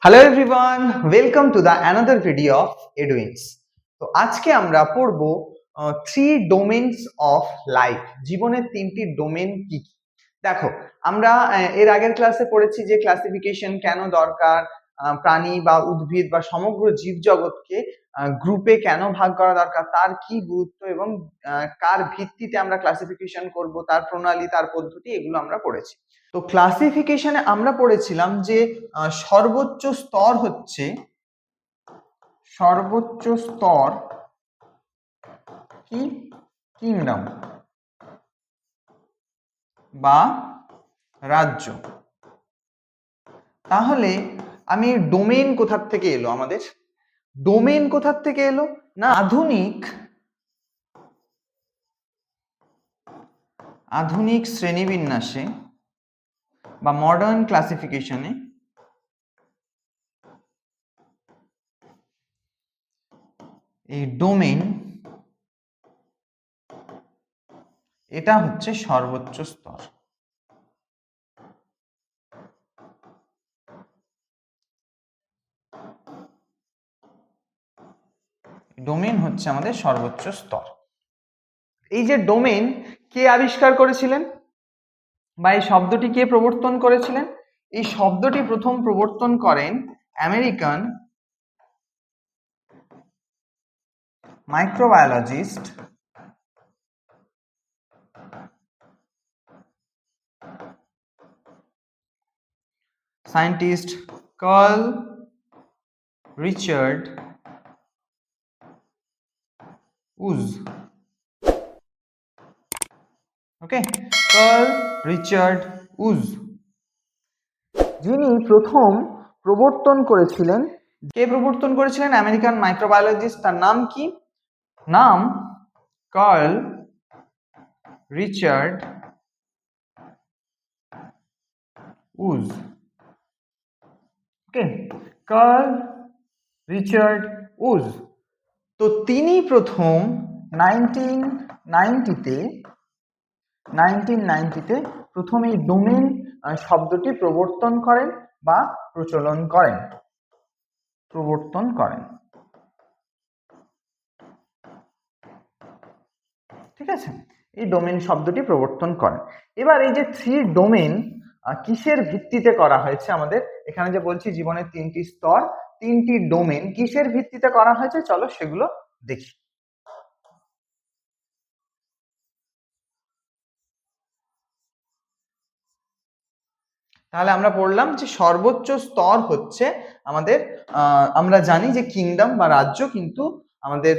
Hello everyone, welcome to the another video of Eduins. তো আজকে আমরা পড়ব থ্রি ডোমেইনস অফ লাইফ। জীবনের তিনটি ডোমেন কি কি? দেখো, আমরা এর আগের ক্লাসে পড়েছি যে ক্লাসিফিকেশন কেন দরকার, প্রাণী বা উদ্ভিদ বা সমগ্র জীবজগৎকে গ্রুপে কেন ভাগ করা দরকার, তার কি গুরুত্ব এবং কার ভিত্তিতে আমরা ক্লাসিফিকেশন করব, তার প্রণালী, তার পদ্ধতি, এগুলো আমরা পড়েছি। তো ক্লাসিফিকেশনে আমরা পড়েছিলাম যে সর্বোচ্চ স্তর হচ্ছে কি কিংডম বা রাজ্য। তাহলে আমি ডোমেইন কোথার থেকে এলো? আমাদের ডোমেইন কোথার থেকে এলো না, আধুনিক শ্রেণীবিন্যাসে বা মডার্ন ক্লাসিফিকেশনে এই ডোমেইন এটা হচ্ছে সর্বোচ্চ স্তর। ডোমেইন হচ্ছে আমাদের সর্বোচ্চ স্তর। এই যে ডোমেইন কে আবিষ্কার করেছিলেন বা এই শব্দটি কে প্রবর্তন করেছিলেন? এই শব্দটি প্রথম প্রবর্তন করেন American microbiologist scientist Carl Richard Woese. Okay, Carl Richard Woese, যিনি প্রথম প্রবর্তন করেছিলেন। কে প্রবর্তন করেছিলেন? American microbiologist. তার নাম কি? নাম Carl Richard Woese. Okay, Carl Richard Woese. তো তিনি প্রথম 1990-তে প্রথম এই ডোমেইন শব্দটি প্রবর্তন করেন বা প্রচলন করেন, ঠিক আছে? এই ডোমেইন শব্দটি প্রবর্তন করেন। এবার এই যে থ্রি ডোমেইন কিসের ভিত্তিতে করা হয়েছে? আমাদের এখানে যে বলছি জীবনের তিনটি স্তর, তিনটি ডোমেইন কিসের ভিত্তিতে করা হয়েছে, চলো সেগুলো দেখি। তাহলে আমরা পড়লাম যে সর্বোচ্চ স্তর হচ্ছে আমাদের, আমরা জানি যে কিংডম বা রাজ্য, কিন্তু আমাদের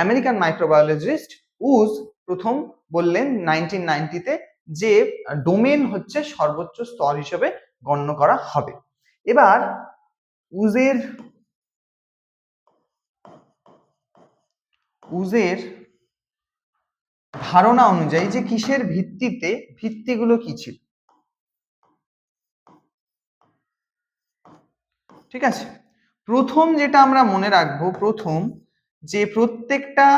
আমেরিকান মাইক্রোবায়োলজিস্ট উজ প্রথম বললেন 1990-তে যে ডোমেন হচ্ছে সর্বোচ্চ স্তর হিসেবে গণ্য করা হবে। এবার উজের ধারণা অনুযায়ী যে কিসের ভিত্তিতে, ভিত্তিগুলো কি ছিল, ঠিক আছে? প্রথম যেটা আমরা মনে রাখবো, প্রথম যে প্রত্যেকটা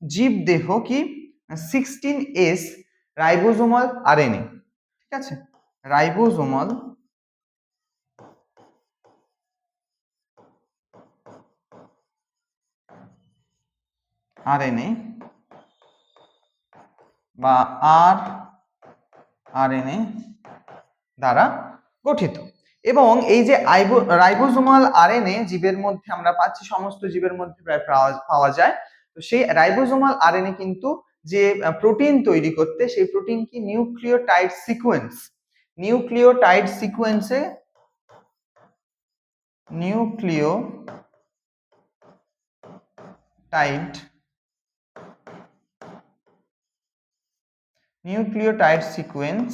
জীব দেহ কি 16S রাইবোজোমাল আরএনএ, ঠিক আছে? রাইবোজোমাল আরএনএ বা আরএনএ দ্বারা গঠিত। এবং এই যে রাইবোজোমাল আরএনএ জীবের মধ্যে আমরা পাচ্ছি, সমস্ত জীবের মধ্যে প্রায় পাওয়া যায়। তো সেই রাইবোজোমাল আরএনএ কিন্তু যে প্রোটিন তৈরি করতে, সেই প্রোটিন কি নিউক্লিওটাইড সিকোয়েন্স, নিউক্লিওটাইড সিকোয়েন্সে নিউক্লিওটাইড সিকোয়েন্স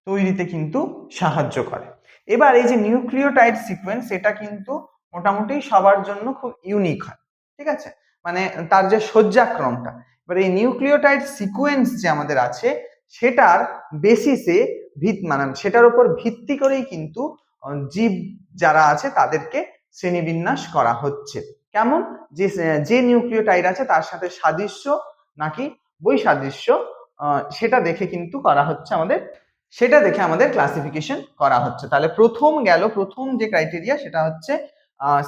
তৈরিতে কিন্তু সাহায্য করে। এবার এই যে নিউক্লিওটাইড সিকোয়েন্স, এটা কিন্তু মোটামুটি সবার জন্য খুব ইউনিক হয়, ঠিক আছে? মানে তার যে সজ্জাক্রমটা, এবার এই নিউক্লিওটাইড সিকোয়েন্স যে আমাদের আছে, সেটার বেসিসে মানে সেটার উপর ভিত্তি করেই কিন্তু জীব যারা আছে তাদেরকে শ্রেণীবিন্যাস করা হচ্ছে। কেমন? যে নিউক্লিওটাইড আছে তার সাথে সাদৃশ্য নাকি বৈসাদৃশ্য, সেটা দেখে কিন্তু করা হচ্ছে আমাদের সেটা দেখে আমাদের ক্লাসিফিকেশন করা হচ্ছে। তাহলে প্রথম যে ক্রাইটেরিয়া সেটা হচ্ছে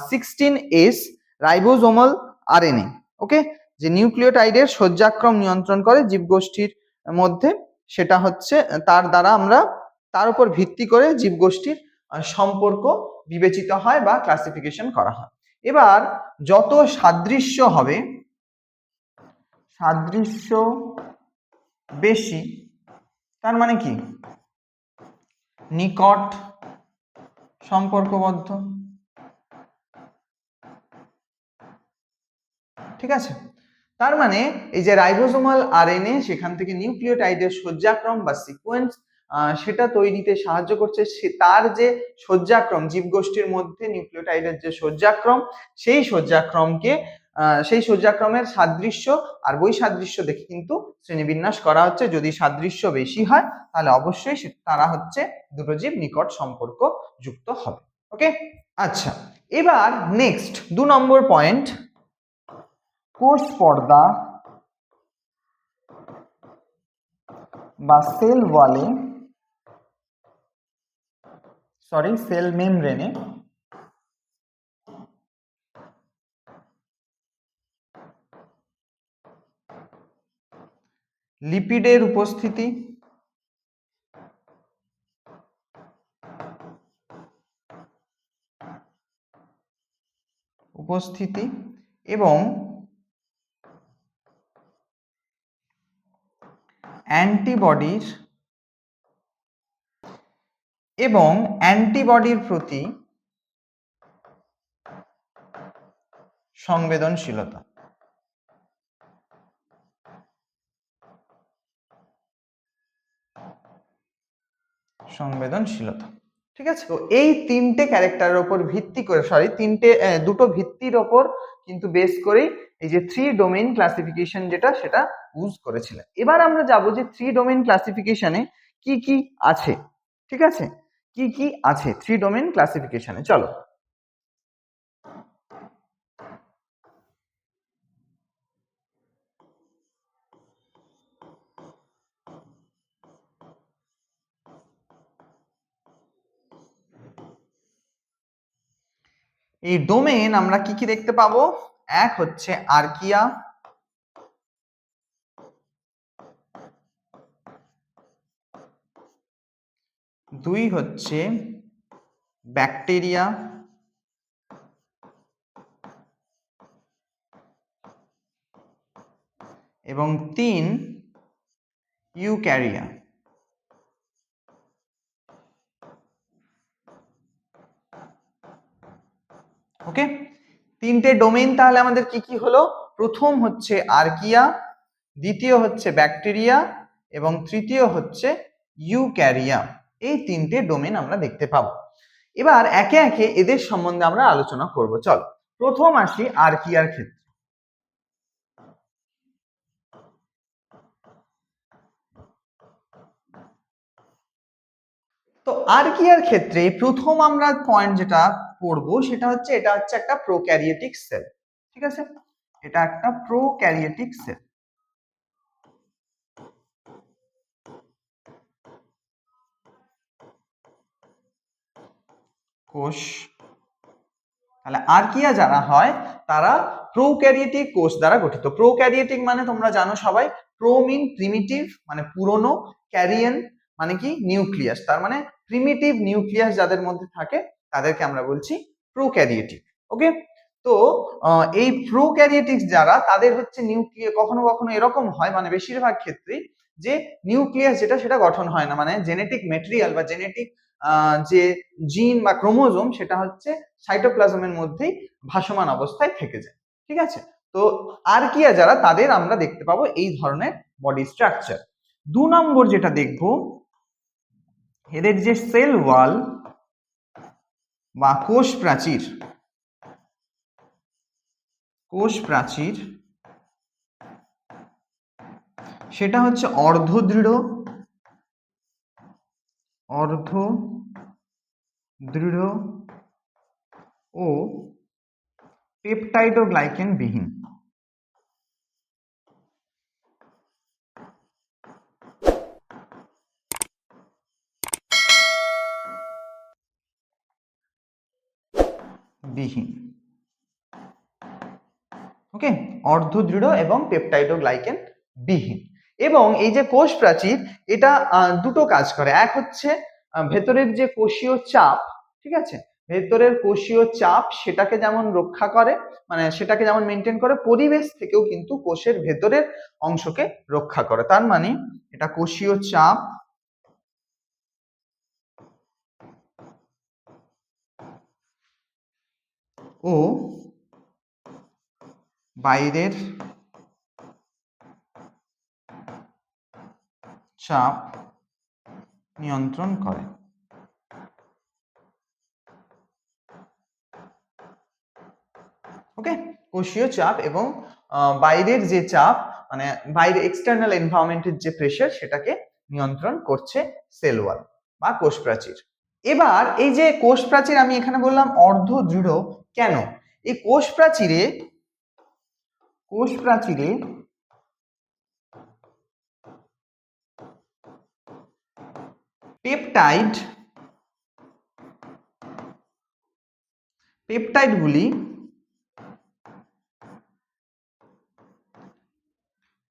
16S রাইবোজোমাল আরএনএ। ওকে, যে নিউক্লিওটাইডের সজ্জাক্রম নিয়ন্ত্রণ করে জীবগোষ্ঠীর মধ্যে, সেটা হচ্ছে তার উপর ভিত্তি করে জীবগোষ্ঠীর সম্পর্ক বিবেচিত হয় বা ক্লাসিফিকেশন করা হয়। এবার যত সাদৃশ্য হবে, সাদৃশ্য বেশি, তার মানে কি নিকট সম্পর্কবদ্ধ, ঠিক আছে। তার মানে এই যে রাইবোজোমাল আরএনএ সেখান থেকে নিউক্লিওটাইডের সজ্জাক্রম বা সিকোয়েন্স সেটা তৈরিতে সাহায্য করছে। তার যে সজ্জাক্রম জীবগোষ্ঠীর মধ্যে নিউক্লিওটাইডের যে সজ্জাক্রম, সেই সজ্জাক্রমের সাদৃশ্য আর বৈসাদৃশ্য দেখে কিন্তু শ্রেণীবিন্যাস করা হচ্ছে। যদি সাদৃশ্য বেশি হয় তাহলে অবশ্যই তারা হচ্ছে দুটো জীব নিকট সম্পর্ক যুক্ত হবে। ওকে, আচ্ছা, এবার নেক্সট 2 নম্বর পয়েন্ট, কোষ পর্দা বা সেল মেমব্রেনে লিপিডের উপস্থিতি এবং অ্যান্টিবডির প্রতি সংবেদনশীলতা। ঠিক আছে। তো এই তিনটে ক্যারেক্টারের উপর ভিত্তি করে, দুটো ভিত্তির ওপর কিন্তু বেস করেই এই যে 3 ডোমেইন ক্লাসিফিকেশন সেটা ইউজ করেছিলেন। এবার আমরা যাব যে 3 ডোমেইন ক্লাসিফিকেশনে কি কি আছে, ঠিক আছে, কি কি আছে 3 ডোমেইন ক্লাসিফিকেশনে। চলো, এই ডোমেন আমরা কি কি দেখতে পাবো। এক হচ্ছে আর্কিয়া, দুই হচ্ছে ব্যাকটেরিয়া, এবং 3 ইউক্যারিয়া। ওকে, তিনটে ডোমেইন তাহলে আমাদের কি কি হলো। প্রথম হচ্ছে আর্কিয়া, দ্বিতীয় হচ্ছে ব্যাকটেরিয়া এবং তৃতীয় হচ্ছে ইউক্যারিয়া। এই তিনটে ডোমেইন আমরা দেখতে পাবো। এবার একে একে এদের সম্বন্ধে আমরা আলোচনা করব। চল, প্রথম আসি আর্কিয়ার ক্ষেত্রে। তো আর্কিয়ার ক্ষেত্রে প্রথম আমরা পয়েন্ট যেটা পড়বো সেটা হচ্ছে এটা হচ্ছে একটা প্রোক্যারিওটিক সেল। ঠিক আছে, এটা একটা প্রোক্যারিওটিক সেল। কোষ, তাহলে আর্কিয়া যারা হয় তারা প্রোক্যারিওটিক কোষ দ্বারা গঠিত। প্রোক্যারিওটিক মানে তোমরা জানো সবাই, প্রো মিন প্রিমিটিভ মানে পুরনো, ক্যারিয়েন মানে কি নিউক্লিয়াস, তার মানে প্রিমিটিভ নিউক্লিয়াস যাদের মধ্যে থাকে তাদেরকে আমরা বলছি প্রোক্যারিওটিক। ওকে, তো এই প্রোক্যারিওটিক্স যারা তাদের হচ্ছে কখনো কখনো এরকম হয়, মানে বেশিরভাগ ক্ষেত্রেই যে নিউক্লিয়াস সেটা গঠন হয় না, মানে জেনেটিক মেটেরিয়াল বা জেনেটিক যে জিন বা ক্রোমোজোম সেটা হচ্ছে সাইটোপ্লাজমের মধ্যেই ভাসমান অবস্থায় থেকে যায়। ঠিক আছে, তো আর্কিয়া যারা তাদের আমরা দেখতে পাবো এই ধরনের বডি স্ট্রাকচার। 2 নম্বর যেটা দেখব, এদের যে সেল ওয়াল বা কোষ প্রাচীর সেটা হচ্ছে অর্ধদৃঢ় ও পেপটাইডোগ্লাইকেন বিহীন। বিহীন। ওকে, অর্ধদৃঢ় এবং পেপটাইডোগ্লাইকেন বিহীন। এবং এই যে কোষ প্রাচীর, এটা দুটো কাজ করে। এক হচ্ছে ভেতরের যে কোষীয় চাপ, ঠিক আছে, ভেতরের কোষীয় চাপ সেটাকে যেমন রক্ষা করে, মানে সেটাকে যেমন মেনটেন করে, পরিবেশ থেকেও কিন্তু কোষের ভেতরের অংশকে রক্ষা করে। তার মানে এটা কোষীয় চাপ ও বাইরের চাপ নিয়ন্ত্রণ করে। ওকে, কোষীয় চাপ এবং বাইরের যে চাপ, মানে বাইরে এক্সটার্নাল এনভায়রনমেন্টের যে প্রেসার, সেটাকে নিয়ন্ত্রণ করছে সেল ওয়াল বা কোষ প্রাচীর। এবার এই যে কোষ প্রাচীর আমি এখানে বললাম অর্ধ দৃঢ়, কেন? এই কোষ প্রাচীরে পেপটাইডগুলি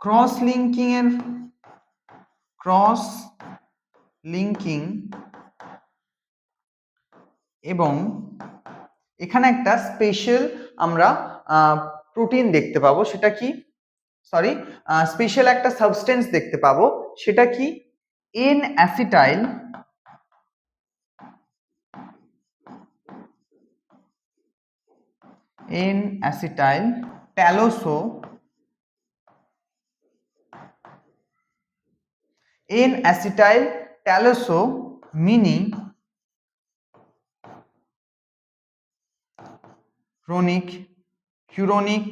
ক্রস লিঙ্কিং এবং এখানে একটা স্পেশাল আমরা প্রোটিন দেখতে পাবো, সেটা কি, সরি, স্পেশাল একটা সাবস্টেন্স দেখতে পাবো, সেটা কি, এন অ্যাসিটাইল ট্যালোসো মিনি হিউরোনিক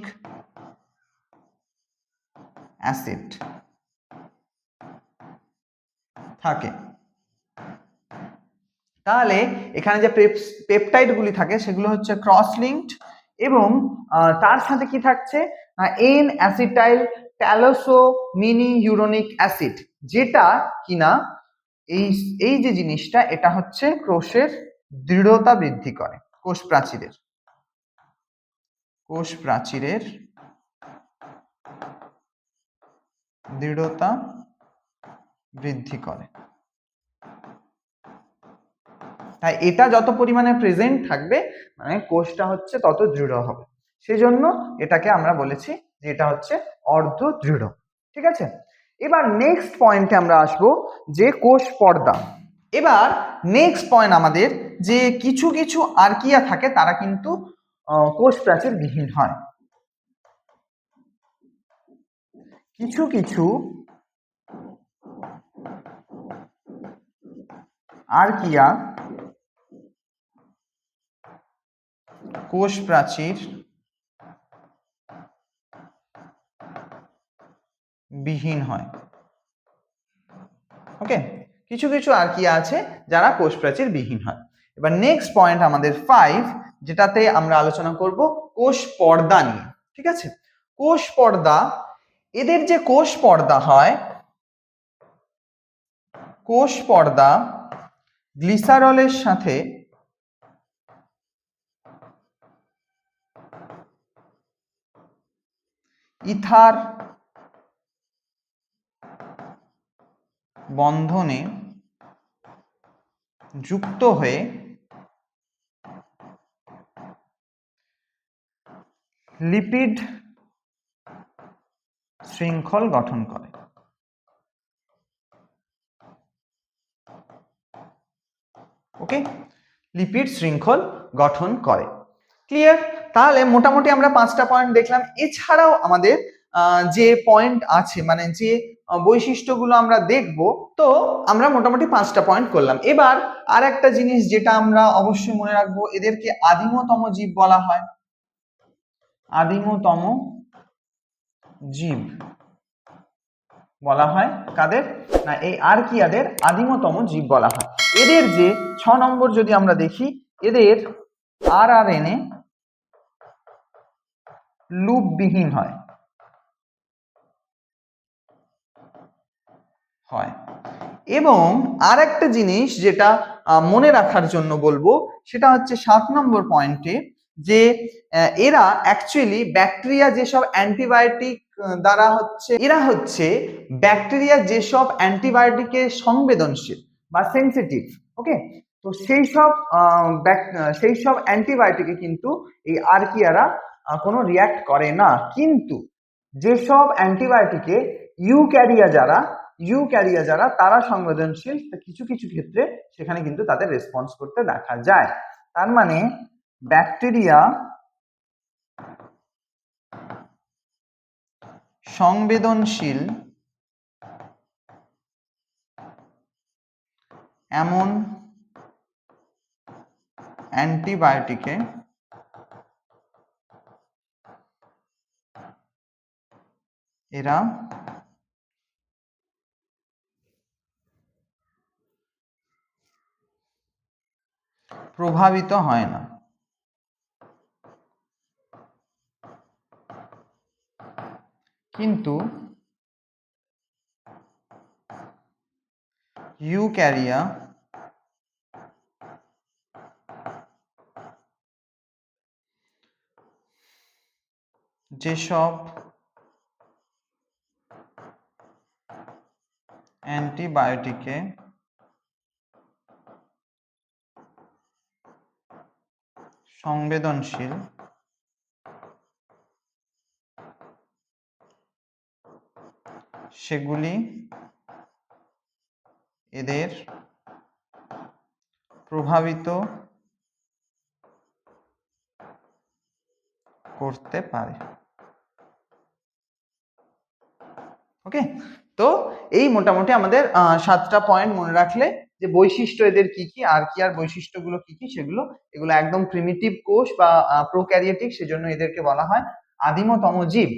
অ্যাসিড থাকে। তাহলে এখানে যে পেপটাইডগুলি থাকে সেগুলো হচ্ছে ক্রস লিঙ্কড এবং তার সাথে কি থাকছে, এন অ্যাসিটাইল ট্যালোসো মিনি হিউরোনিক অ্যাসিড, যেটা কিনা এই যে জিনিসটা, এটা হচ্ছে কোষের দৃঢ়তা বৃদ্ধি করে, কোষ প্রাচীরের দৃঢ়তা বৃদ্ধি করে। তাই এটা যত পরিমাণে প্রেজেন্ট থাকবে, মানে কোষটা হচ্ছে তত দৃঢ় হবে। সেজন্য এটাকে আমরা বলেছি যে এটা হচ্ছে অর্ধ দৃঢ়। ঠিক আছে, এবার নেক্সট পয়েন্টে আমরা আসবো, যে কোষ পর্দা। এবার নেক্সট পয়েন্ট আমাদের, যে কিছু কিছু আর্কিয়া থাকে তারা কিন্তু কোষ প্রাচীর বিহীন হয়। কিছু কিছু আর্কিয়া কোষ প্রাচীর বিহীন হয়। ওকে, কিছু কিছু আর্কিয়া আছে যারা কোষ প্রাচীর বিহীন হয়। এবার নেক্সট পয়েন্ট আমাদের 5, যেটাতে আমরা আলোচনা করব কোষ পর্দা নিয়ে। ঠিক আছে, কোষ পর্দা, এদের যে কোষ পর্দা হয়, কোষ পর্দা গ্লিসারলের সাথে ইথার বন্ধনে যুক্ত হয়ে লিপিড শৃঙ্খল গঠন করে। ওকে, লিপিড শৃঙ্খল গঠন করে। ক্লিয়ার? তাহলে মোটামুটি আমরা 5টা পয়েন্ট দেখলাম। এছাড়াও আমাদের যে পয়েন্ট আছে, মানে যে বৈশিষ্ট্যগুলো আমরা দেখব, তো আমরা মোটামুটি 5টা পয়েন্ট করলাম। এবার আর একটা জিনিস যেটা আমরা অবশ্যই মনে রাখবো, এদেরকে আদিমতম জীব বলা হয়। আদিমতম জীব বলা হয় কাদের? না, এই আর্কিয়াদের আদিমতম জীব বলা হয়। এদের যে 6 নম্বর যদি আমরা দেখি, এদের আরআরএনএ লুপবিহীন হয়। এবং আর একটা জিনিস যেটা মনে রাখার জন্য বলবো, সেটা হচ্ছে 7 নম্বর পয়েন্টে, যে এরা অ্যাকচুয়ালি ব্যাকটেরিয়া যেসব অ্যান্টিবায়োটিক দ্বারা হচ্ছে, এরা হচ্ছে ব্যাকটেরিয়া যেসব অ্যান্টিবায়োটিকে সংবেদনশীল বা সেনসিটিভ। ওকে, তো সেই সব অ্যান্টিবায়োটিকে কিন্তু এই আর্কিয়ারা কোনো রিয়াক্ট করে না। কিন্তু যেসব অ্যান্টিবায়োটিকে ইউক্যারিয়া যারা তারা সংবেদনশীল, কিছু কিছু ক্ষেত্রে সেখানে কিন্তু তাদের রেসপন্স করতে দেখা যায়। তার মানে ব্যাকটেরিয়া সংবেদনশীল এমন অ্যান্টিবায়োটিকে এরা প্রভাবিত হয় না। কিন্তু ইউক্যারিয়া যেসব অ্যান্টিবায়োটিকে সংবেদনশীল সেগুলি এদের প্রভাবিত করতে পারে। ওকে, তো এই মোটামুটি আমাদের 7টা পয়েন্ট মনে রাখলে যে বৈশিষ্ট্য এদের কি কি, আর কি আর বৈশিষ্ট্যগুলো কি কি সেগুলো, এগুলো একদম প্রিমিটিভ কোষ বা প্রোক্যারিওটিক, সেজন্য এদেরকে বলা হয় আদিমতম জীব।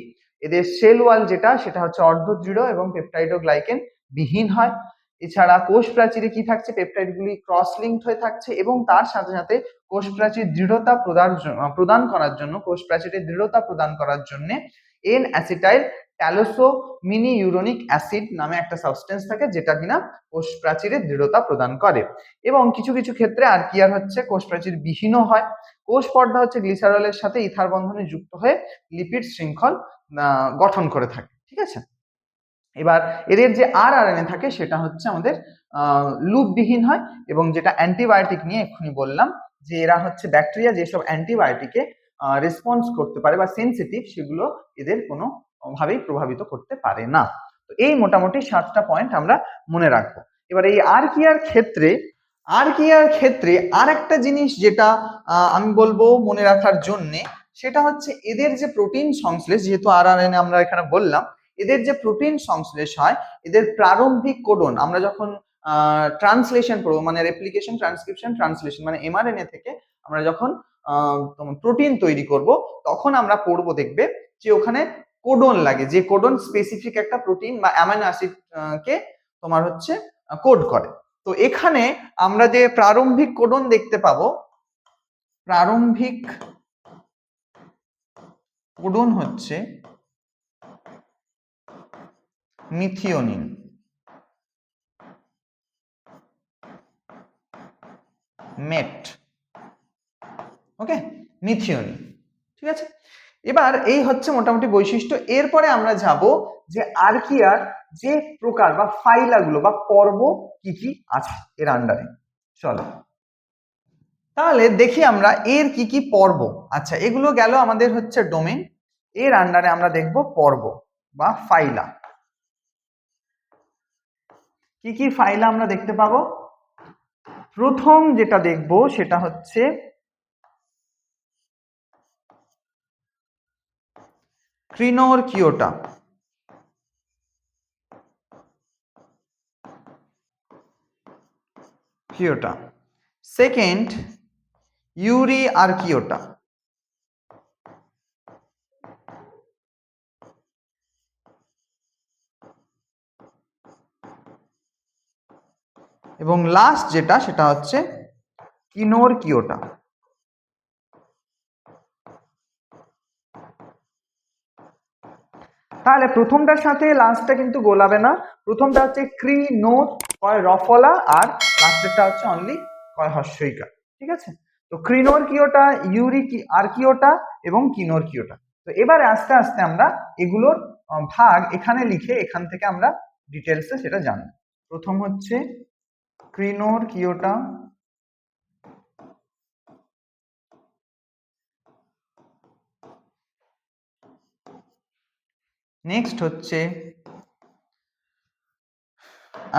এদের সেল ওয়াল সেটা হচ্ছে অর্ধদৃঢ় এবং পেপটাইডোগ্লাইকেন বিহীন হয়। এছাড়া কোষ প্রাচীরে কি থাকছে, পেপটাইডগুলি ক্রস লিঙ্কড হয়ে থাকছে এবং তার সাথে সাথে কোষ প্রাচীর দৃঢ়তা প্রদান করার জন্য, কোষ প্রাচীরের দৃঢ়তা প্রদান করার জন্য এন অ্যাসিটাইল ট্যালোসোমিনি ইউরোনিক অ্যাসিড নামে একটা সাবস্টেন্স থাকে, যেটা কিনা কোষ প্রাচীরের দৃঢ়তা প্রদান করে। এবং কিছু কিছু ক্ষেত্রে আর্কিয়ার হচ্ছে কোষ প্রাচীর বিহীনও হয়। কোষ পর্দা হচ্ছে গ্লিসারলের সাথে ইথার বন্ধনে যুক্ত হয়ে লিপিড শৃঙ্খল গঠন করে থাকে। ঠিক আছে, এবার এদের যে আরএনএ থাকে সেটা হচ্ছে আমাদের লুপবিহীন হয়, এবং যেটা অ্যান্টিবায়োটিক নিয়ে এক্ষুনি বললাম যে এরা হচ্ছে ব্যাকটেরিয়া যেসব অ্যান্টিবায়োটিকে রেসপন্স করতে পারে বা সেনসিটিভ, সেগুলো এদের কোনো ভাবেই প্রভাবিত করতে পারে না। তো এই মোটামুটি 7টা পয়েন্ট আমরা মনে রাখবো। এবার এই আর্কিয়ার ক্ষেত্রে আর একটা জিনিস যেটা আমি বলবো মনে রাখার জন্যে, সেটা হচ্ছে এদের যে প্রোটিন সংশ্লেষ, যেহেতু আরএনএ আমরা এখানে বললাম, এদের যে প্রোটিন সংশ্লেষ হয়, এদের প্রারম্ভিক কোডন আমরা যখন ট্রান্সলেশন করবো, মানে রেপ্লিকেশন, ট্রান্সক্রিপশন, ট্রান্সলেশন, মানে এমআরএনএ থেকে আমরা যখন প্রোটিন তৈরি করব, তখন আমরা পড়বো, দেখবে যে ওখানে কোডন লাগে, যে কোডন স্পেসিফিক একটা প্রোটিন বা অ্যামাইনো অ্যাসিড কে তোমার হচ্ছে কোড করে। তো এখানে আমরা যে প্রারম্ভিক কোডন দেখতে পাবো, প্রারম্ভিক কোডন হচ্ছে মিথিওনিন। মেট, ওকে, মিথিওনিন। ঠিক আছে, এবার এই হচ্ছে মোটামুটি বৈশিষ্ট্য। এরপরে আমরা যাব যে আর্কিয়ার যে প্রকার বা ফাইলাগুলো বা পর্ব কি কি আছে এর আন্ডারে। চলো তাহলে দেখি আমরা এর কি কি পর্ব। আচ্ছা, এগুলো গেল আমাদের হচ্ছে ডোমেন। এর আন্ডারে আমরা দেখব পর্ব বা ফাইলা। কি কি ফাইলা আমরা দেখতে পাবো? প্রথম যেটা দেখব সেটা হচ্ছে ক্রিনোরকিওটা। সেকেন্ড ইউরিআর্কিওটা। এবং লাস্ট যেটা সেটা হচ্ছে কিনোরকিওটা। তাহলে প্রথমটার সাথে লাস্টটা কিন্তু গোলাবে না। প্রথমটা হচ্ছে ক্রিনোট, কয় রফলা, আর লাস্টেরটা হচ্ছে অনলি কয় হর্ষইকার। ঠিক আছে, তো ক্রিনোরকিওটা, আর্কিওটা এবং কিনোরকিওটা। তো এবারে আস্তে আস্তে আমরা এগুলোর ভাগ এখানে লিখে এখান থেকে আমরা ডিটেলসে সেটা জানবো। প্রথম হচ্ছে ক্রিনোরকিওটা, নেক্সট হচ্ছে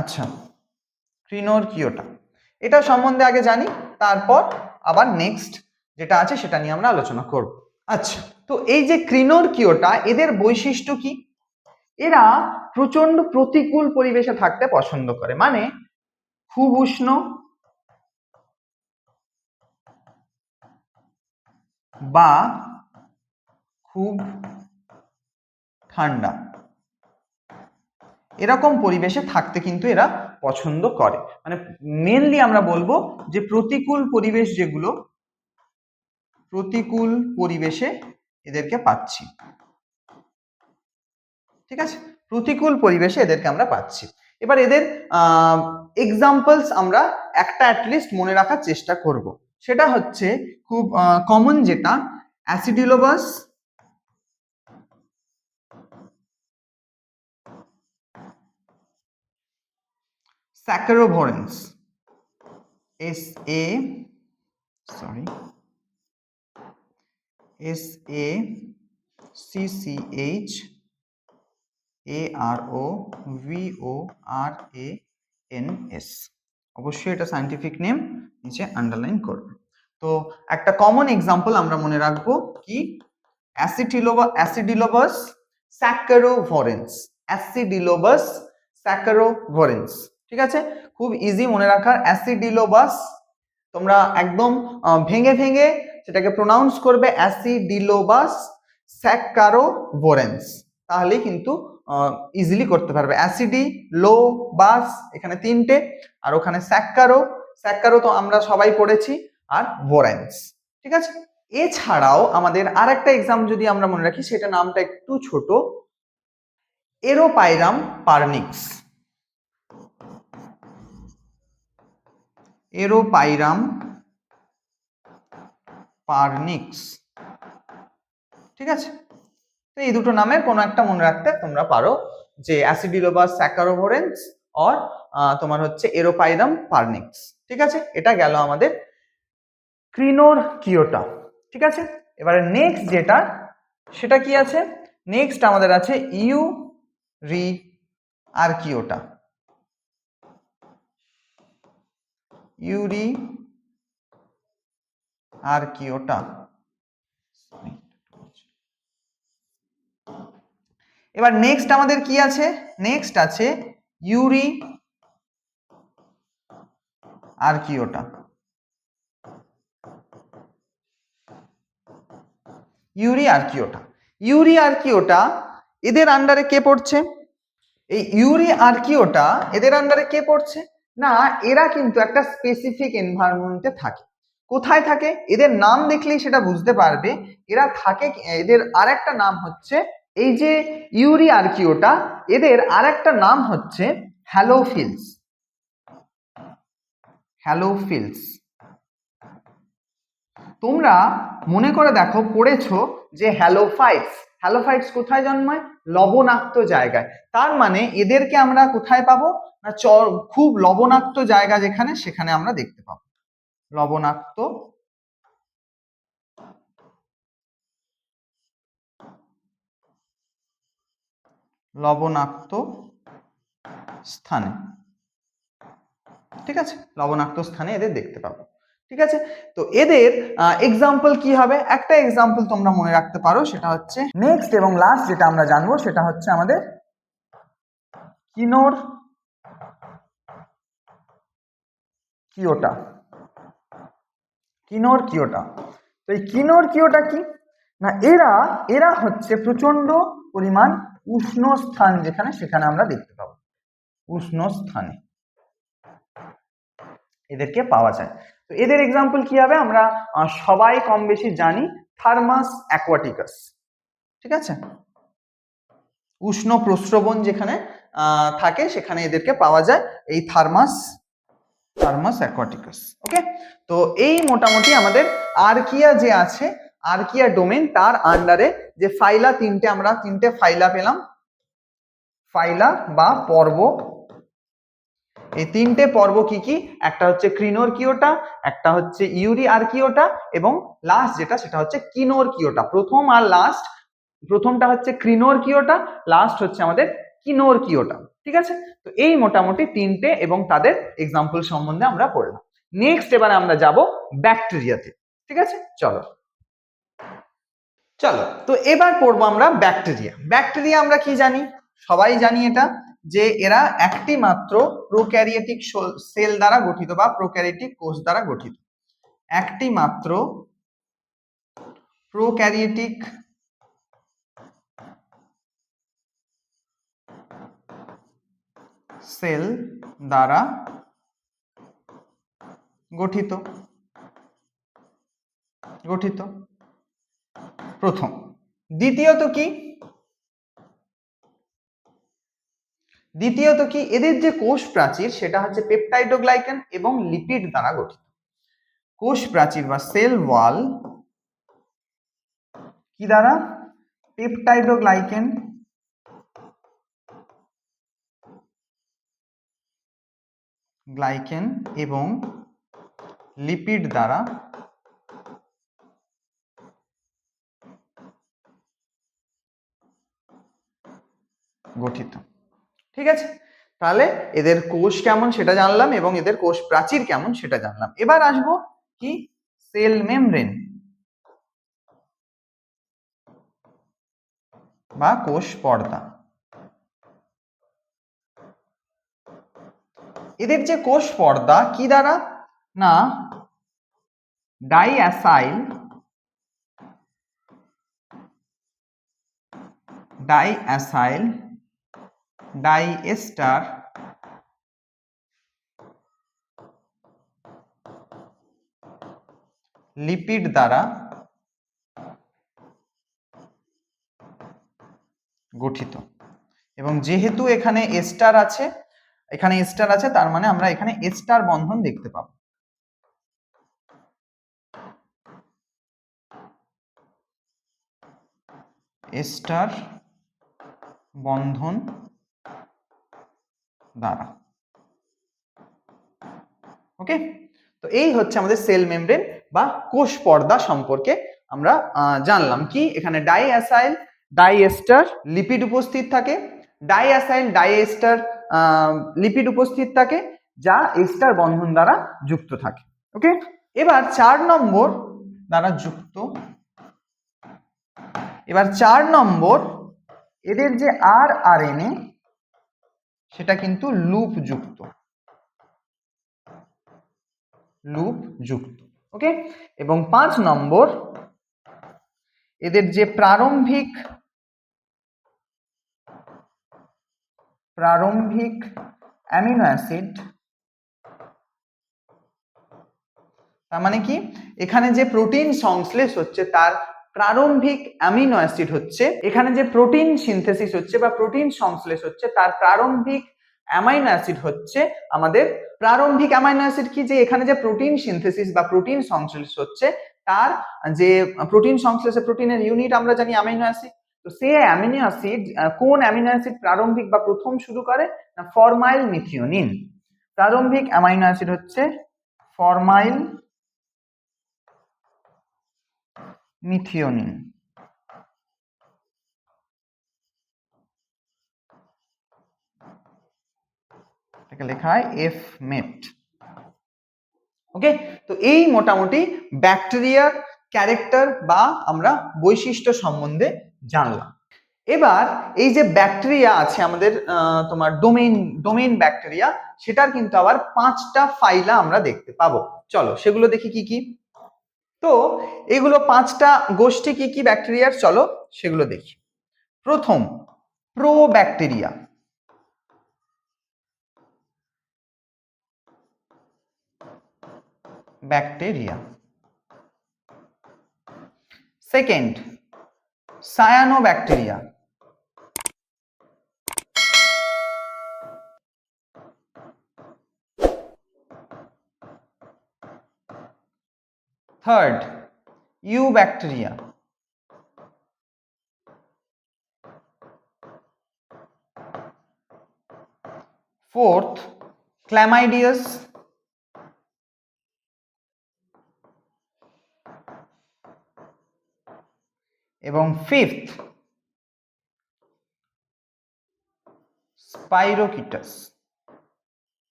আচ্ছা ক্রিনোরকিওটা, এটা সম্বন্ধে আগে জানি, তারপর আবার নেক্সট যেটা আছে সেটা নিয়ে আমরা আলোচনা করব। আচ্ছা, তো এই যে ক্রিনোরকিওটা, এদের বৈশিষ্ট্য কি? এরা প্রচন্ড প্রতিকূল পরিবেশে থাকতে পছন্দ করে, মানে খুব উষ্ণ বা খুব ঠান্ডা এরকম পরিবেশে থাকতে কিন্তু এরা পছন্দ করে। মানে মেনলি আমরা বলবো যে প্রতিকূল পরিবেশ, যেগুলো প্রতিকূল পরিবেশে এদেরকে পাচ্ছি, ঠিক আছে, প্রতিকূল পরিবেশে এদেরকে আমরা পাচ্ছি। এবার এদের এক্সাম্পলস আমরা একটা অ্যাটলিস্ট মনে রাখার চেষ্টা করব। সেটা হচ্ছে খুব কমন যেটা, অ্যাসিডিলোবাস, স্যাকারোভোরেন্স, SACCHAROVORANS, অবশ্যই এটা সায়েন্টিফিক নেম, নিচে আন্ডারলাইন করবে। তো একটা কমন এক্সাম্পল আমরা মনে রাখবো কি, অ্যাসিডিলোবাস স্যাকারোভোরেন্স, অ্যাসিডিলোবাস স্যাকারোভোরেন্স, ঠিক আছে, খুব ইজি মনে রাখার। অ্যাসিডিলোবাস তোমরা একদম ভেঙে ভেঙে সেটাকে প্রোনাউন্স করবে, অ্যাসিডিলোবাস স্যাকারোভোরেন্স, তাহলেই কিন্তু ইজিলি করতে পারবে। অ্যাসিডি লো বাস এখানে তিনটে, আর ওখানে স্যাক্কারো তো আমরা সবাই পড়েছি, আর ভোরেন্স, ঠিক আছে। এছাড়াও আমাদের আর একটা এক্সাম যদি আমরা মনে রাখি, সেটা নামটা একটু ছোট, এরোপাইরাম পারনিক্স, এরোপাইরাম পারনিক্স, ঠিক আছে। তো এই দুটো নামের কোনো একটা মনে রাখতে তোমরা পারো, যে অ্যাসিডিলোবাস স্যাকারোভোরেন্স অর তোমার হচ্ছে এরোপাইরাম পারনিক্স, ঠিক আছে। এটা গেল আমাদের ক্রিনোরকিওটা, ঠিক আছে। এবারে নেক্সট যেটা, সেটা কি আছে? নেক্সট আমাদের আছে ইউরিআর্কিওটা, ইউরিআর্কিওটা। এবার নেক্সট আমাদের কি আছে? নেক্সট আছে ইউরিআর্কিওটা, ইউরিআর্কিওটা এদের আন্ডারে কে পড়ছে? এই ইউরিআর্কিওটা এদের আন্ডারে কে পড়ছে? না, এরা কিন্তু একটা স্পেসিফিক এনভায়রনমেন্টে থাকে। কোথায় থাকে? এদের নাম দেখলেই সেটা বুঝতে পারবে এরা থাকে। এদের আরেকটা নাম হচ্ছে, এই যে ইউরিআর্কিওটা, এদের আরেকটা নাম হচ্ছে হ্যালোফিলস, হ্যালোফিলস। তোমরা মনে করে দেখো, পড়েছো যে হ্যালোফাইটস, হ্যালোফাইটস কোথায় জন্মায়? লবণাক্ত জায়গায়। তার মানে এদেরকে আমরা কোথায় পাবো? না, খুব লবণাক্ত জায়গা যেখানে, সেখানে আমরা দেখতে পাবো লবণাক্ত লবণাক্ত স্থানে, ঠিক আছে, লবণাক্ত স্থানে এদের দেখতে পাবো, ঠিক আছে। তো এদের এক্সাম্পল কি হবে? একটা এক্সাম্পল তোমরা মনে রাখতে পারো, সেটা হচ্ছে নেক্সট এবং লাস্ট যেটা আমরা জানবো, সেটা হচ্ছে আমাদের কিনোরকিওটা, কিনোরকিওটা। তো এই কিনোরকিওটা কি না, এরা হচ্ছে প্রচন্ড পরিমাণ উষ্ণ স্থান যেখানে, সেখানে আমরা দেখতে পাবো, উষ্ণ স্থানে এদেরকে পাওয়া যায়। তো এদের এক্সাম্পল কি হবে? আমরা সবাই কম বেশি জানি, থার্মাস অ্যাকোয়াটিকাস, ঠিক আছে, উষ্ণ প্রস্রবণ যেখানে থাকে সেখানে এদেরকে পাওয়া যায়, এই থার্মাস থার্মাস অ্যাকোয়াটিকাস। ওকে, তো এই মোটামুটি আমাদের আর্কিয়া যে আছে, আর্কিয়া ডোমেন, তার আন্ডারে যে ফাইলা আমরা তিনটে ফাইলা পেলাম, ফাইলা বা পর্ব। এই তিনটে পর্ব কি কি? একটা হচ্ছে ক্রিনোরকিওটা, একটা হচ্ছে ইউরি আর্কিওটা, এবং লাস্ট যেটা সেটা হচ্ছে কিনোরকিওটা। প্রথম আর লাস্ট, প্রথমটা হচ্ছে ক্রিনোরকিওটা, লাস্ট হচ্ছে আমাদের কিনোরকিওটা। ঠিক আছে, তো এই মোটামুটি তিনটে এবং তাদের এক্সাম্পল সম্বন্ধে আমরা পড়লাম। নেক্সট এবারে আমরা যাব ব্যাকটেরিয়াতে। ঠিক আছে, চলো চলো তো এবার পড়বো আমরা ব্যাকটেরিয়া। ব্যাকটেরিয়া আমরা কি জানি? সবাই জানি এটা, যে এরা একটি মাত্র প্রোক্যারিওটিক সেল দ্বারা গঠিত বা প্রোক্যারিওটিক কোষ দ্বারা গঠিত। একটি মাত্র প্রোক্যারিওটিক সেল দ্বারা গঠিত গঠিত প্রথম। দ্বিতীয়ত কি? দ্বিতীয়ত কি, এদের যে কোষ প্রাচীর সেটা হচ্ছে পেপটাইডোগ্লাইকান এবং লিপিড দ্বারা গঠিত। কোষ প্রাচীর বা সেল ওয়াল কি দ্বারা? পেপটাইডোগ্লাইকান এবং লিপিড দ্বারা গঠিত। ঠিক আছে, তাহলে এদের কোষ কেমন সেটা জানলাম এবং এদের কোষ প্রাচীর কেমন সেটা জানলাম। এবার আসবো কি? সেল মেমব্রেন বা কোষ পর্দা। এদের যে কোষ পর্দা কি দ্বারা? না, ডাইঅ্যাসাইল ডাইএস্টার লিপিড দ্বারা গঠিত। এবং যেহেতু এখানে এস্টার আছে, তার মানে আমরা এখানে এস্টার বন্ধন দেখতে পাবো। এস্টার বন্ধন দ্বারা। ওকে, তো এই হচ্ছে আমাদের সেল মেমব্রেন বা কোষ পর্দা সম্পর্কে আমরা জানলাম। কি এখানে ডাইঅ্যাসাইল ডাইএস্টার লিপিড উপস্থিত থাকে, ডাইঅ্যাসাইল ডাইএস্টার লিপিড উপস্থিত থাকে যা এস্টার বন্ধন দ্বারা যুক্ত থাকে। ওকে, এবার 4 নম্বর দ্বারা যুক্ত। এবার 4 নম্বর, এদের যে আরএনএ সেটা কিন্তু লুপ যুক্ত। ওকে, এবং 5 নম্বর, এদের যে প্রারম্ভিক অ্যামিনো অ্যাসিড, তার মানে কি এখানে যে প্রোটিন সংশ্লেষ হচ্ছে তার প্রারম্ভিক অ্যামিনো অ্যাসিড হচ্ছে, এখানে যে প্রোটিন সিনথেসিস হচ্ছে বা প্রোটিন সংশ্লেষ হচ্ছে তার প্রারম্ভিক অ্যামাইনো অ্যাসিড হচ্ছে আমাদের প্রারম্ভিক অ্যামাইনো অ্যাসিড। কি, যে এখানে যে প্রোটিন সিনথেসিস বা প্রোটিন সংশ্লেষ হচ্ছে তার যে প্রোটিন সংশ্লেষে প্রোটিনের ইউনিট আমরা জানি অ্যামিনো অ্যাসিড। তো সে অ্যামিনো অ্যাসিড কোন অ্যামিনো অ্যাসিড প্রারম্ভিক বা প্রথম শুরু করে? না, ফরমাইল মিথিওনিন। প্রারম্ভিক অ্যামাইনো অ্যাসিড হচ্ছে ফরমাইল মিথিওনিন। এটাকে লেখা হয় এফ মেট। ওকে, তো এই মোটামুটি ব্যাকটেরিয়ার ক্যারেক্টার বা আমরা বৈশিষ্ট্য সম্বন্ধে জানলাম। এবার এই যে ব্যাকটেরিয়া আছে আমাদের তোমার ডোমেইন ব্যাকটেরিয়া, সেটার কিন্তু আবার 5টা ফাইলা আমরা দেখতে পাবো। চলো সেগুলো দেখি কি কি। তো এগুলো 5টা গোষ্ঠী কি কি ব্যাকটেরিয়ার, চলো সেগুলো দেখি। প্রথম, প্রোব্যাকটেরিয়া। Second, cyanobacteria. Third eubacteria, fourth chlamydias, এবং ফিফথ স্পাইরোকিটাস,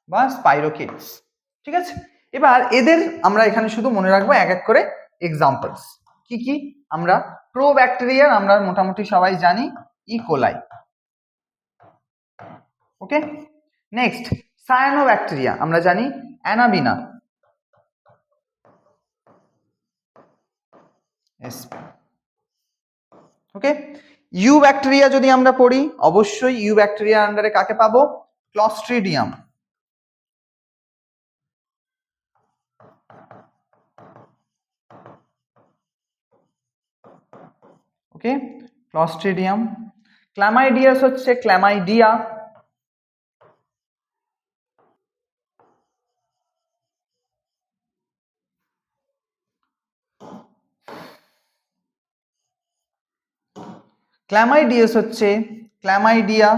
বা স্পাইরোকিটস। ঠিক আছে, এবার এদের আমরা এখানে শুধু মনে রাখবো এক এক করে এক্সাম্পলস। কি কি? আমরা প্রোব্যাকটেরিয়ার আমরা মোটামুটি সবাই জানি ইকোলাই। ওকে, নেক্সট সায়ানোব্যাকটেরিয়া আমরা জানি অ্যানাবিনা। ওকে, ইউব্যাকটেরিয়া যদি আমরা পড়ি অবশ্যই ইউব্যাকটেরিয়ার আন্ডারে কাকে পাবো? ক্লস্ট্রিডিয়াম। ওকে, ক্লস্ট্রিডিয়াম। ক্ল্যামাইডিয়াস হচ্ছে ক্ল্যামাইডিয়া। ক্ল্যামাইডিয়াস হচ্ছে ক্ল্যামাইডিয়া।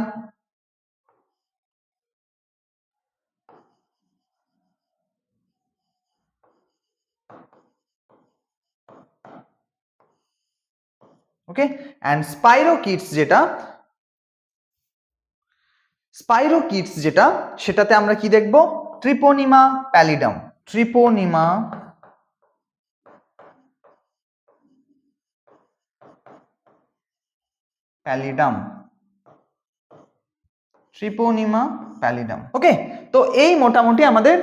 ওকে, অ্যান্ড স্পাইরোকিটস যেটা সেটাতে আমরা কি দেখব? ট্রিপোনিমা প্যালিডাম। ট্রিপোনিমা pallidum, ট্রিপোনিমা pallidum. ওকে, তো এই মোটামুটি আমাদের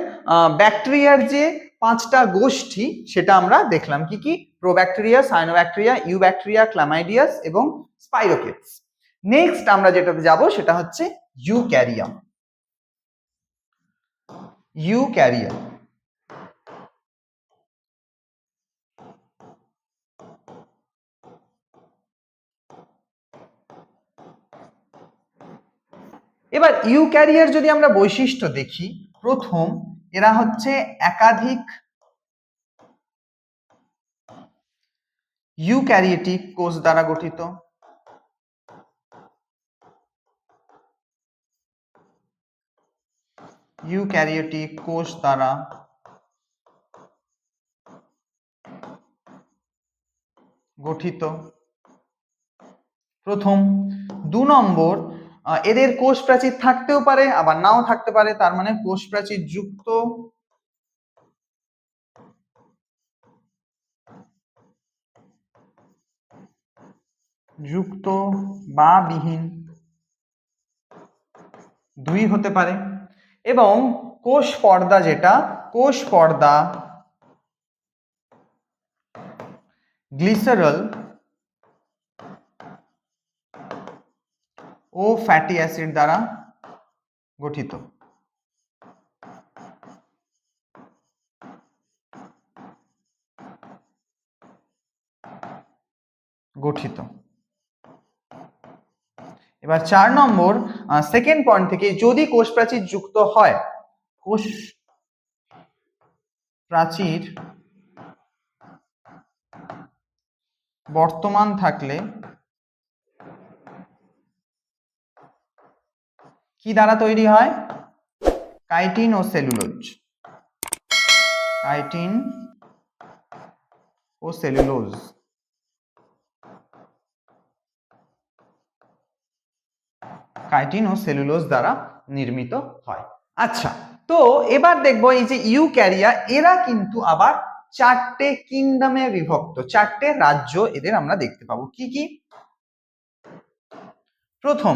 ব্যাকটেরিয়ার যে পাঁচটা গোষ্ঠী সেটা আমরা দেখলাম। কি কি? প্রোব্যাকটেরিয়া, সায়ানোব্যাকটেরিয়া, ইউব্যাকটেরিয়া, ক্ল্যামাইডিয়াস এবং স্পাইরোকিটস। নেক্সট আমরা যেটাতে যাব সেটা হচ্ছে ইউক্যারিয়া। ইউক্যারিয়া এবার ইউক্যারিয়ার যদি আমরা বৈশিষ্ট্য দেখি, প্রথম এরা হচ্ছে একাধিক ইউক্যারিওটিক কোষ দ্বারা গঠিত। ইউক্যারিওটিক কোষ দ্বারা গঠিত, প্রথম। দু নম্বর, এদের কোষ প্রাচীর থাকতেও পারে আবার নাও থাকতে পারে, তার মানে কোষ প্রাচীর যুক্ত যুক্ত বা বিহীন, দুই হতে পারে। এবং কোষ পর্দা যেটা, কোষ পর্দা গ্লিসারল ও ফ্যাটি অ্যাসিড দ্বারা গঠিত। এবার 4 নম্বর সেকেন্ড পয়েন্ট থেকে, যদি কোষ প্রাচীর যুক্ত হয়, কোষ প্রাচীর বর্তমান থাকলে কি দ্বারা তৈরি হয়? কাইটিন ও সেলুলোজ। কাইটিন ও সেলুলোজ। কাইটিন ও সেলুলোজ দ্বারা নির্মিত হয়। আচ্ছা, তো এবার দেখবো এই যে ইউক্যারিয়া, এরা কিন্তু আবার চারটে কিংডমে বিভক্ত, চারটে রাজ্য এদের আমরা দেখতে পাবো। কি কি? প্রথম,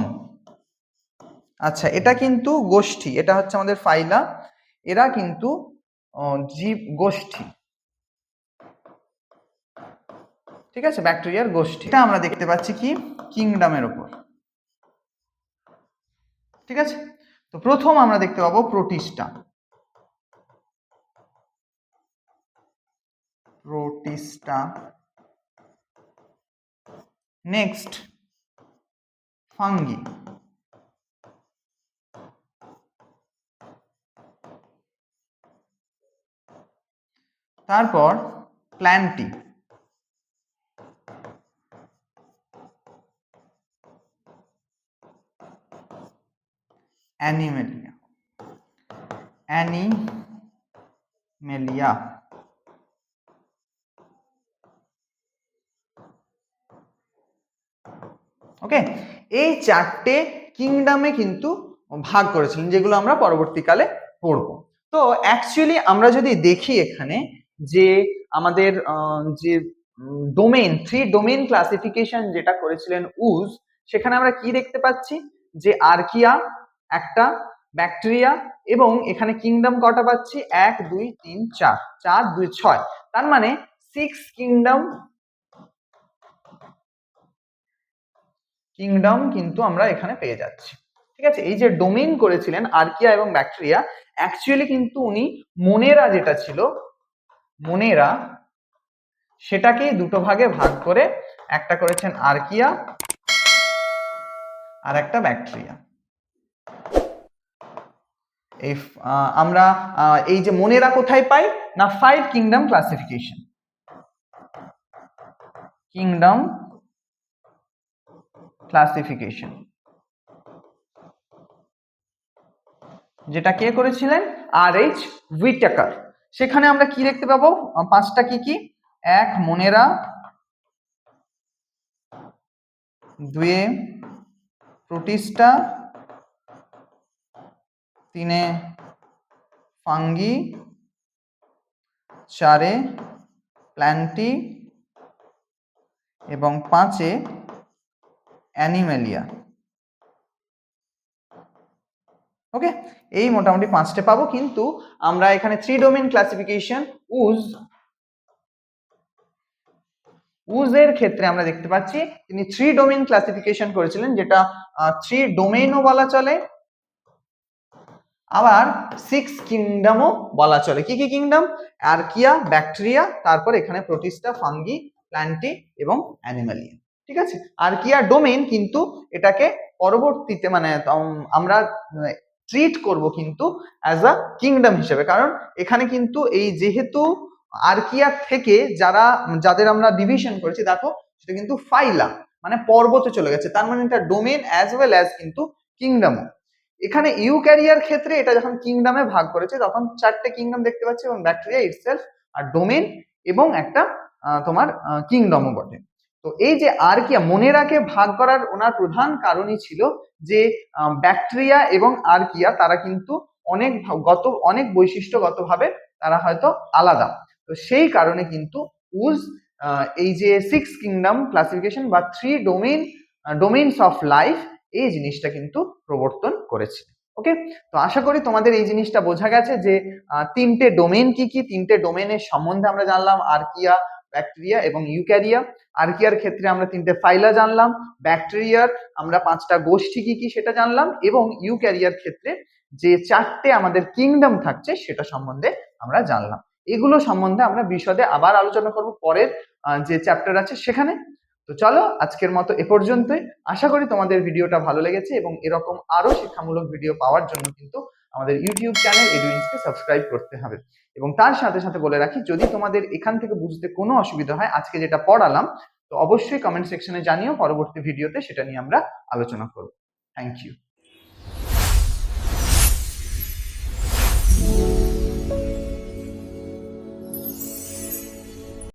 আচ্ছা এটা কিন্তু গোষ্ঠী, এটা হচ্ছে আমাদের ফাইলা, এরা কিন্তু জীব গোষ্ঠী। ঠিক আছে, ব্যাকটেরিয়ার গোষ্ঠী। এটা আমরা দেখতে পাচ্ছি কি? কিংডমের উপর। ঠিক আছে, তো প্রথম আমরা দেখতে পাবো প্রোটিস্টা। প্রোটিস্টা। Next fungi. তারপর প্ল্যান্টি, অ্যানিমেলিয়া, অ্যানিমেলিয়া। ওকে, এই চারটে কিংডমে কিন্তু ভাগ করেছিলেন, যেগুলো আমরা পরবর্তীকালে পড়ব। তো অ্যাকচুয়ালি আমরা যদি দেখি এখানে যে আমাদের যে ডোমেন, 3 ডোমেন ক্লাসিফিকেশন যেটা করেছিলেন উজ, সেখানে আমরা কি দেখতে পাচ্ছি যে আর্কিয়া একটা, ব্যাকটেরিয়া, এবং এখানে কিংডম কটা পাচ্ছি 1 2 3 4, 4 2 6, তার মানে 6 কিংডম কিন্তু আমরা এখানে পেয়ে যাচ্ছি। ঠিক আছে, এই যে ডোমেইন করেছিলেন আর্কিয়া এবং ব্যাকটেরিয়া, অ্যাকচুয়ালি কিন্তু উনি মোনেরা যেটা ছিল, মোনেরা, সেটাকেই দুটো ভাগে ভাগ করে একটা করেছেন আর্কিয়া আর একটা ব্যাকটেরিয়া। এই আমরা এই যে মোনেরা কোথায় পাই না 5 কিংডম ক্লাসিফিকেশন, কিংডম ক্লাসিফিকেশন, যেটা কে করেছিলেন R.H. হুইটেকার। সেখানে আমরা কি দেখতে পাবো, 5টা কি কি, 1 মোনেরা, 2 প্রোটিস্টা, 3 ফাঙ্গি, 4 প্ল্যান্টি এবং 5 অ্যানিমেলিয়া। ওকে, এই মোটামুটি 5টে পাবো। কিন্তু আমরা এখানে 3 ডোমেন ক্লাসিফিকেশন উজের ক্ষেত্রে আমরা দেখতে পাচ্ছি তিনি 3 ডোমেন ক্লাসিফিকেশন করেছিলেন, যেটা 3 ডোমেইনও বলা চলে, আবার 6 কিংডমও বলা চলে। কি কি কিংডম? আর্কিয়া, ব্যাকটেরিয়া, তারপর এখানে প্রোটিস্টা, ফাঙ্গি, প্ল্যান্টি এবং অ্যানিমালিয়া। ঠিক আছে, আর্কিয়া ডোমেইন, কিন্তু এটাকে পরবর্তীতে মানে আমরা ট্রিট করব কিন্তু অ্যাজ আ কিংডম হিসেবে, কারণ এখানে কিন্তু এই যেহেতু আর্কিয়া থেকে যাদের আমরা ডিভিশন করেছি, দেখো সেটা কিন্তু ফাইলা মানে পর্বতে চলে গেছে, তার মানে এটা ডোমেইন অ্যাজ ওয়েল অ্যাজ কিন্তু কিংডম। এখানে ইউক্যারিয়ার ক্ষেত্রে এটা যখন কিংডমে ভাগ করেছে তখন 4টে কিংডম দেখতে পাচ্ছি, এবং ব্যাকটেরিয়া ইটসেলফ আর ডোমেন এবং একটা তোমার কিংডমও বটে। তো এই যে আর্কিয়া, মোনেরাকে ভাগ করার ওনার প্রধান কারণই ছিল যে ব্যাকটেরিয়া এবং আর্কিয়া তারা কিন্তু অনেক বৈশিষ্ট্যগতভাবে তারা হয়তো আলাদা। তো সেই কারণে কিন্তু উজ এই যে 6 কিংডম ক্লাসিফিকেশন বা 3 ডোমেইনস অফ লাইফ, এই জিনিসটা কিন্তু প্রবর্তন করেছে। ওকে, তো আশা করি তোমাদের এই জিনিসটা বোঝা গেছে যে 3টে ডোমেইন কি কি, 3টে ডোমেইনের সম্বন্ধে আমরা জানলাম, আর্কিয়া, ব্যাকটেরিয়া এবং ইউক্যারিয়া। আর্কিয়ার ক্ষেত্রে আমরা 3টে ফাইলা জানলাম, ব্যাকটেরিয়ার আমরা 5টা গোষ্ঠী কি কি সেটা জানলাম, এবং ইউক্যারিয়ার ক্ষেত্রে যে 4টে আমাদের কিংডম থাকছে সেটা সম্বন্ধে আমরা জানলাম। এগুলো সম্বন্ধে আমরা বিশদে আবার আলোচনা করব পরের যে চ্যাপ্টার আছে সেখানে। তো চলো আজকের মতো এ পর্যন্তই। আশা করি তোমাদের ভিডিওটা ভালো লেগেছে, এবং এরকম আরো শিক্ষামূলক ভিডিও পাওয়ার জন্য কিন্তু আমাদের ইউটিউব চ্যানেল এডুইন্সকে সাবস্ক্রাইব করতে হবে। এবং তার সাথে সাথে বলে রাখি, যদি তোমাদের এখান থেকে বুঝতে কোনো অসুবিধা হয় আজকে যেটা পড়ালাম, তো অবশ্যই কমেন্ট সেকশনে জানিও, পরবর্তী ভিডিওতে সেটা নিয়ে আমরা আলোচনা করব। Thank you.